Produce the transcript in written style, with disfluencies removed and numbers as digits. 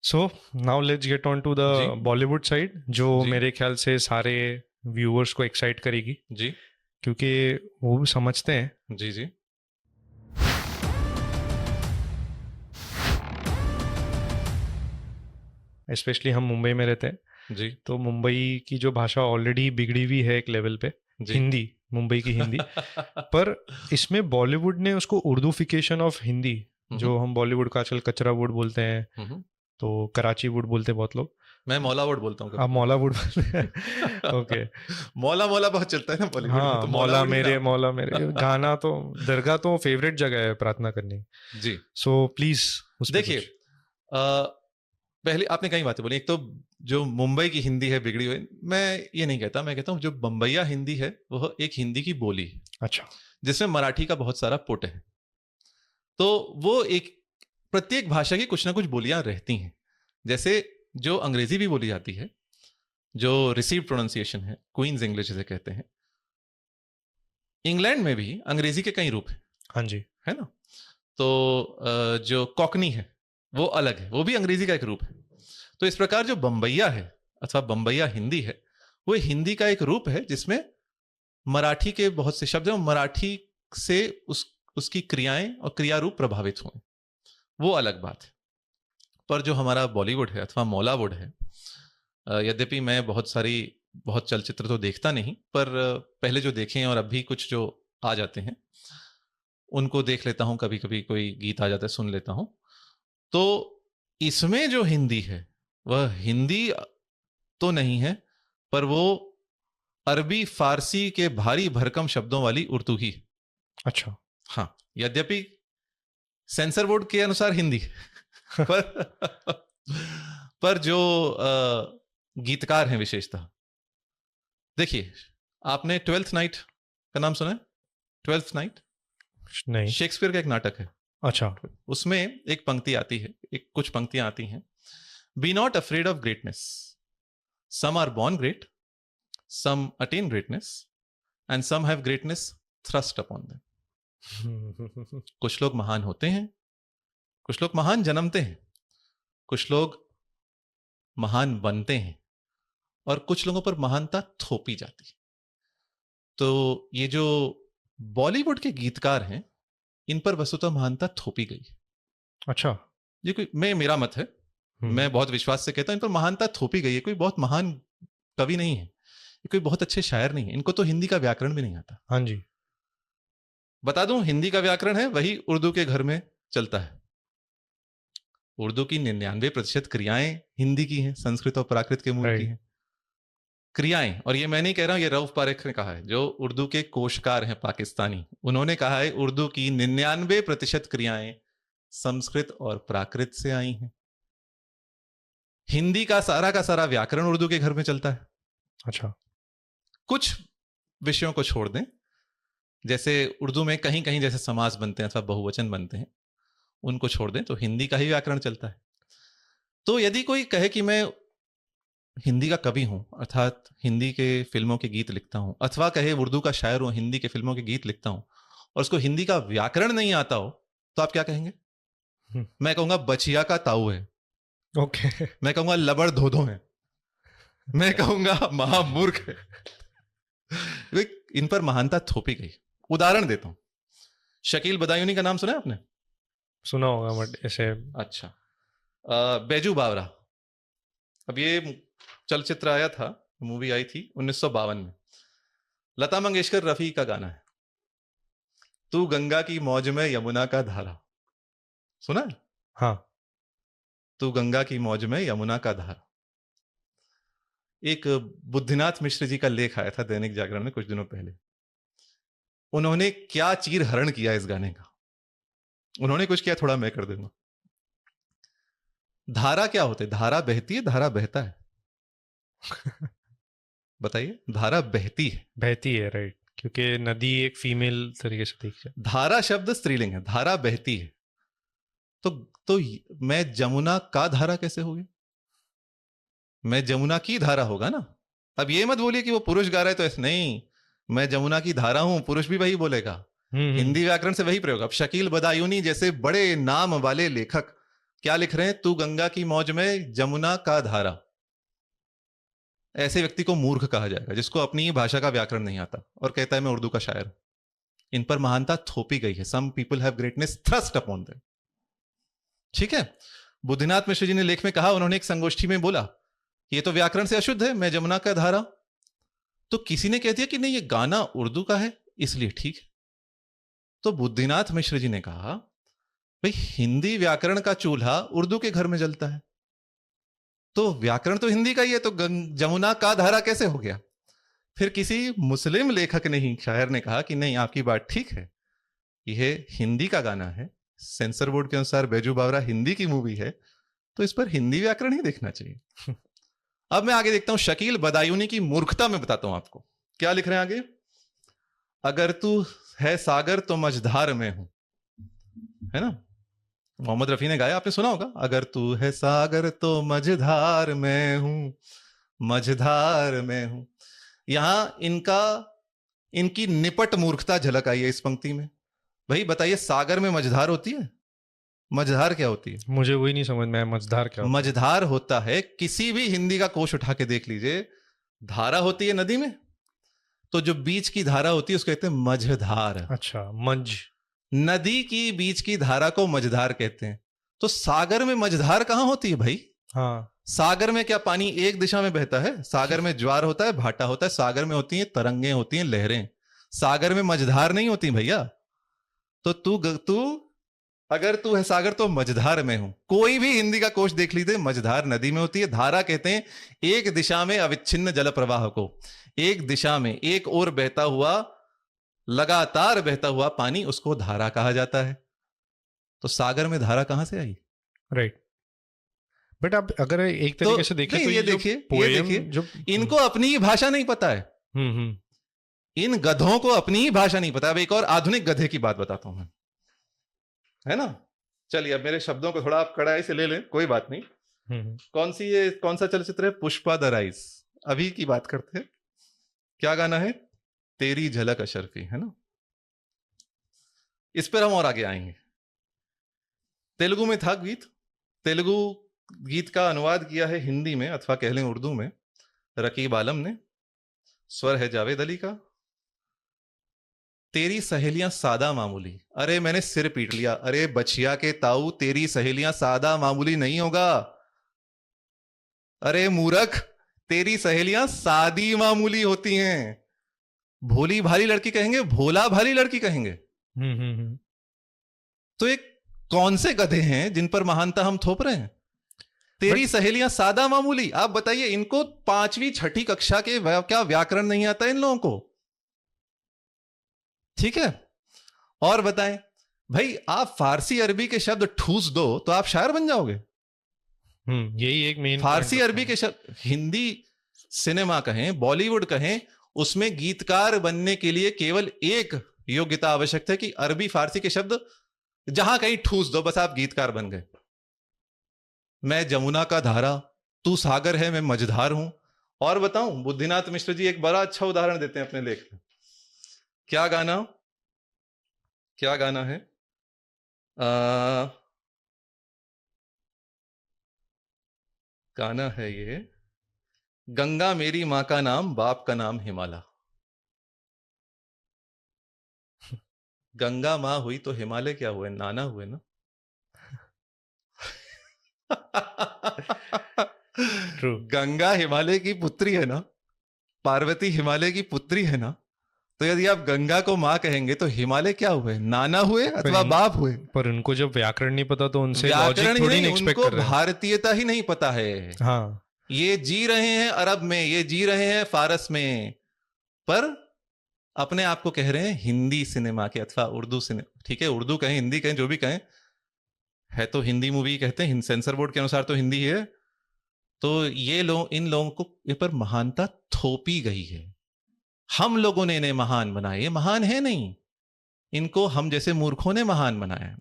So now let's get on to the जी Bollywood side, जो जी मेरे ख्याल से सारे व्यूअर्स को एक्साइट करेगी, जी क्योंकि वो भी समझते हैं। जी जी स्पेशली हम मुंबई में रहते हैं, जी तो मुंबई की जो भाषा ऑलरेडी बिगड़ी हुई है एक लेवल पे, जी हिंदी, मुंबई की हिंदी। पर इसमें बॉलीवुड ने उसको उर्दूफिकेशन ऑफ हिंदी, हम्म जो हम बॉलीवुड का आजकल कचरा वुड बोलते हैं, हम्म। तो कराची वुड बोलते हैं बहुत लोग। मैं मौला वर्ड बोलता हूँ कभी आप मौला वुड ओके। कभी। मौला मौला बहुत चलता है ना बॉलीवुड में, हाँ, तो मौला वर्ड ही नाम है। मौला मेरे गाना तो, दरगाह तो फेवरेट जगह है प्रार्थना करने की। जी सो प्लीज उस पे देखिए, कुछ। पहले आपने कई बातें बोली। एक तो जो मुंबई की हिंदी है बिगड़ी हुई, मैं ये नहीं कहता, मैं कहता हूँ जो बम्बैया हिंदी है वह एक हिंदी की बोली है अच्छा। जिसमें मराठी का बहुत सारा पुट है। तो वो एक, प्रत्येक भाषा की कुछ ना कुछ बोलियां रहती हैं। जैसे जो अंग्रेजी भी बोली जाती है, जो रिसीव्ड प्रोनाउंसिएशन है, क्वींस इंग्लिश जिसे कहते हैं, इंग्लैंड में भी अंग्रेजी के कई रूप हैं, हाँ जी। है ना। तो जो कॉकनी है वो अलग है, वो भी अंग्रेजी का एक रूप है। तो इस प्रकार जो बम्बैया है अथवा बम्बैया हिंदी है, वो हिंदी का एक रूप है जिसमें मराठी के बहुत से शब्द हैं और मराठी से उसकी क्रियाएं और क्रिया रूप प्रभावित हुए, वो अलग बात है। पर जो हमारा बॉलीवुड है अथवा मौलावुड है, यद्यपि मैं बहुत चलचित्र तो देखता नहीं, पर पहले जो देखे हैं और अभी कुछ जो आ जाते हैं उनको देख लेता हूं। कभी कभी कोई गीत आ जाता है, सुन लेता हूं। तो इसमें जो हिंदी है वह हिंदी तो नहीं है, पर वो अरबी फारसी के भारी भरकम शब्दों वाली उर्दू ही है। अच्छा। हाँ, यद्यपि सेंसर बोर्ड के अनुसार हिंदी है, पर पर जो गीतकार हैं विशेषतः, देखिए, आपने ट्वेल्थ नाइट का नाम सुना है? ट्वेल्थ नाइट नहीं। शेक्सपियर का एक नाटक है। अच्छा। उसमें एक पंक्ति आती है, एक कुछ पंक्तियां आती हैं। Be not afraid of greatness, some are born great, some attain greatness, and some have greatness thrust upon them. कुछ लोग महान होते हैं, कुछ लोग महान जन्मते हैं, कुछ लोग महान बनते हैं, और कुछ लोगों पर महानता थोपी जाती है। तो ये जो बॉलीवुड के गीतकार हैं, इन पर वस्तुतः महानता थोपी गई है। अच्छा। ये कोई, मेरा मत है, मैं बहुत विश्वास से कहता हूं, इन पर महानता थोपी गई है। कोई बहुत महान कवि नहीं है, ये कोई बहुत अच्छे शायर नहीं है, इनको तो हिंदी का व्याकरण भी नहीं आता। हाँ जी। बता दूं, हिंदी का व्याकरण है वही उर्दू के घर में चलता है। उर्दू की 99% क्रियाएं हिंदी की हैं, संस्कृत और प्राकृत के मूल की हैं क्रियाएं। और ये मैं नहीं कह रहा हूं, ये रऊफ पारेख ने कहा है, जो उर्दू के कोशकार हैं पाकिस्तानी, उन्होंने कहा है उर्दू की 99% क्रियाएं संस्कृत और प्राकृत से आई हैं। हिंदी का सारा व्याकरण उर्दू के घर में चलता है। अच्छा। कुछ विषयों को छोड़ दें, जैसे उर्दू में कहीं कहीं जैसे समास बनते हैं अथवा बहुवचन बनते हैं, उनको छोड़ दें तो हिंदी का ही व्याकरण चलता है। तो यदि कोई कहे कि मैं हिंदी का कवि हूं, अर्थात हिंदी के फिल्मों के गीत लिखता हूं, अथवा कहे उर्दू का शायर हूं, हिंदी के फिल्मों के गीत लिखता हूं, और उसको हिंदी का व्याकरण नहीं आता हो, तो आप क्या कहेंगे? मैं कहूंगा बचिया का ताऊ है। ओके। मैं कहूंगा लबड़ धोधो है। मैं कहूंगा महामूर्ख है। इन पर महानता थोपी गई। उदाहरण देता हूं, शकील बदायूनी का नाम सुना है आपने? सुना होगा बट ऐसे। अच्छा, बैजू बावरा। अब ये चलचित्र आया था, मूवी आई थी 1952 में। लता मंगेशकर रफी का गाना है, तू गंगा की मौज में यमुना का धारा। सुना है? हाँ। तू गंगा की मौज में यमुना का धारा। एक बुद्धिनाथ मिश्र जी का लेख आया था दैनिक जागरण में कुछ दिनों पहले। उन्होंने क्या चीर हरण किया इस गाने का। उन्होंने कुछ किया, थोड़ा मैं कर दूंगा। धारा क्या होते? धारा बहती है, धारा बहता है। बताइए, धारा बहती है, बहती है, राइट, क्योंकि नदी एक फीमेल तरीके से देखी जाए। धारा शब्द स्त्रीलिंग है, धारा बहती है। तो मैं जमुना का धारा कैसे होगी? मैं जमुना की धारा होगा ना। अब ये मत बोलिए कि वो पुरुष गा रहा है तो ऐसे नहीं, मैं जमुना की धारा हूं, पुरुष भी वही बोलेगा। हिंदी व्याकरण से वही प्रयोग। अब शकील बदायूनी जैसे बड़े नाम वाले लेखक क्या लिख रहे हैं? तू गंगा की मौज में जमुना का धारा। ऐसे व्यक्ति को मूर्ख कहा जाएगा जिसको अपनी ही भाषा का व्याकरण नहीं आता और कहता है मैं उर्दू का शायर हूं। इन पर महानता थोपी गई है। Some people have greatness thrust upon them. ठीक है, बुद्धिनाथ मिश्र जी ने लेख में कहा, उन्होंने एक संगोष्ठी में बोला ये तो व्याकरण से अशुद्ध है, मैं जमुना का धारा। तो किसी ने कह दिया कि नहीं ये गाना उर्दू का है इसलिए ठीक है। तो बुद्धिनाथ मिश्र जी ने कहा भाई हिंदी व्याकरण का चूल्हा उर्दू के घर में जलता है, तो व्याकरण तो हिंदी का ही है, तो जमुना का धारा कैसे हो गया? फिर किसी मुस्लिम लेखक ने ही, शायर ने कहा कि नहीं आपकी बात ठीक है, यह हिंदी का गाना है, सेंसर बोर्ड के अनुसार बैजू बावरा हिंदी की मूवी है, तो इस पर हिंदी व्याकरण ही देखना चाहिए। अब मैं आगे देखता हूं, शकील बदायूनी की मूर्खता में बताता हूं आपको क्या लिख रहे हैं आगे। अगर तू है सागर तो मझधार में हूं, है ना, मोहम्मद रफी ने गाया, आपने सुना होगा। अगर तू है सागर तो मझधार में हूं, मझधार में हूं। यहां इनकी निपट मूर्खता झलक आई है इस पंक्ति में। भाई बताइए, सागर में मझधार होती है? मझधार क्या होती है? मुझे वही नहीं समझ में आया, मझधार क्या होता है? मझधार होता है, किसी भी हिंदी का कोश उठा के देख लीजिए, धारा होती है नदी में, तो जो बीच की धारा होती है उसको कहते हैं मझधार। अच्छा, मझ, नदी की बीच की धारा को मझधार कहते हैं। तो सागर में मझधार कहां होती है भाई? हाँ, सागर में क्या पानी एक दिशा में बहता है? सागर में ज्वार होता है, भाटा होता है, सागर में होती हैं तरंगें, होती हैं लहरें। सागर में मझधार नहीं होती भैया। तो तू अगर तू है सागर तो मझधार में हूं। कोई भी हिंदी का कोश देख लीजिए, मझधार नदी में होती है। धारा कहते हैं एक दिशा में अविच्छिन्न जल प्रवाह को, एक दिशा में एक ओर बहता हुआ, लगातार बहता हुआ पानी, उसको धारा कहा जाता है। तो सागर में धारा कहां से आई? राइट। बट अब अगर एक तरीके से देखें तो ये देखिए जो इनको अपनी ही भाषा नहीं पता है। इन गधों को अपनी ही भाषा नहीं पता। अब एक और आधुनिक गधे की बात बताता हूं मैं, है ना। चलिए अब मेरे शब्दों को थोड़ा आप कड़ाई से ले लें, कोई बात नहीं। कौन सा चलचित्र है? Pushpa the rise. अभी की बात करते हैं। क्या गाना है? तेरी झलक अशरफी, है ना। इस पर हम और आगे आएंगे। तेलुगु में था गीत, तेलुगु गीत का अनुवाद किया है हिंदी में, अथवा कह लें उर्दू में, रकीब आलम ने। स्वर है जावेद अली का। तेरी सहेलियां सादा मामूली। अरे मैंने सिर पीट लिया। अरे बछिया के ताऊ, तेरी सहेलियां सादा मामूली नहीं होगा। अरे मूर्ख, तेरी सहेलियां सादी मामूली होती हैं। भोली भाली लड़की कहेंगे, भोला भाली लड़की कहेंगे। तो एक कौन से गधे हैं जिन पर महानता हम थोप रहे हैं? तेरी सहेलियां सादा मामूली। आप बताइए, इनको 5वीं 6ठी कक्षा के क्या व्याकरण नहीं आता इन लोगों को? ठीक है, और बताएं भाई, आप फारसी अरबी के शब्द ठूस दो तो आप शायर बन जाओगे। यही एक मेन फारसी अरबी के शब्द, हिंदी सिनेमा कहें, बॉलीवुड कहें, उसमें गीतकार बनने के लिए केवल एक योग्यता आवश्यक है कि अरबी फारसी के शब्द जहां कहीं ठूस दो, बस आप गीतकार बन गए। मैं जमुना का धारा, तू सागर है, मैं मझधार हूं। और बताऊं, बुद्धिनाथ मिश्र जी एक बड़ा अच्छा उदाहरण देते हैं अपने लेख में। क्या गाना है? गाना है ये, गंगा मेरी मां का नाम, बाप का नाम हिमालय। गंगा मां हुई तो हिमालय क्या हुए? नाना हुए ना। ट्रू। गंगा हिमालय की पुत्री है ना, पार्वती हिमालय की पुत्री है ना, तो यदि आप गंगा को मां कहेंगे तो हिमालय क्या हुए? नाना हुए अथवा बाप हुए। पर उनको जब व्याकरण नहीं पता तो उनसे लॉजिक थोड़ी नहीं एक्सपेक्ट कर रहे हैं। भारतीयता ही नहीं पता है। हाँ, ये जी रहे हैं अरब में, ये जी रहे हैं फारस में, पर अपने आप को कह रहे हैं हिंदी सिनेमा के अथवा उर्दू सिनेमा। ठीक है, उर्दू कहें, हिंदी कहें, जो भी कहें, है तो हिंदी मूवी कहते हैं, सेंसर बोर्ड के अनुसार तो हिंदी है। तो ये लोग, इन लोगों को ये पर महानता थोपी गई है। हम लोगों ने इन्हें महान बनाया, ये महान है नहीं, इनको हम जैसे मूर्खों ने महान बनाया।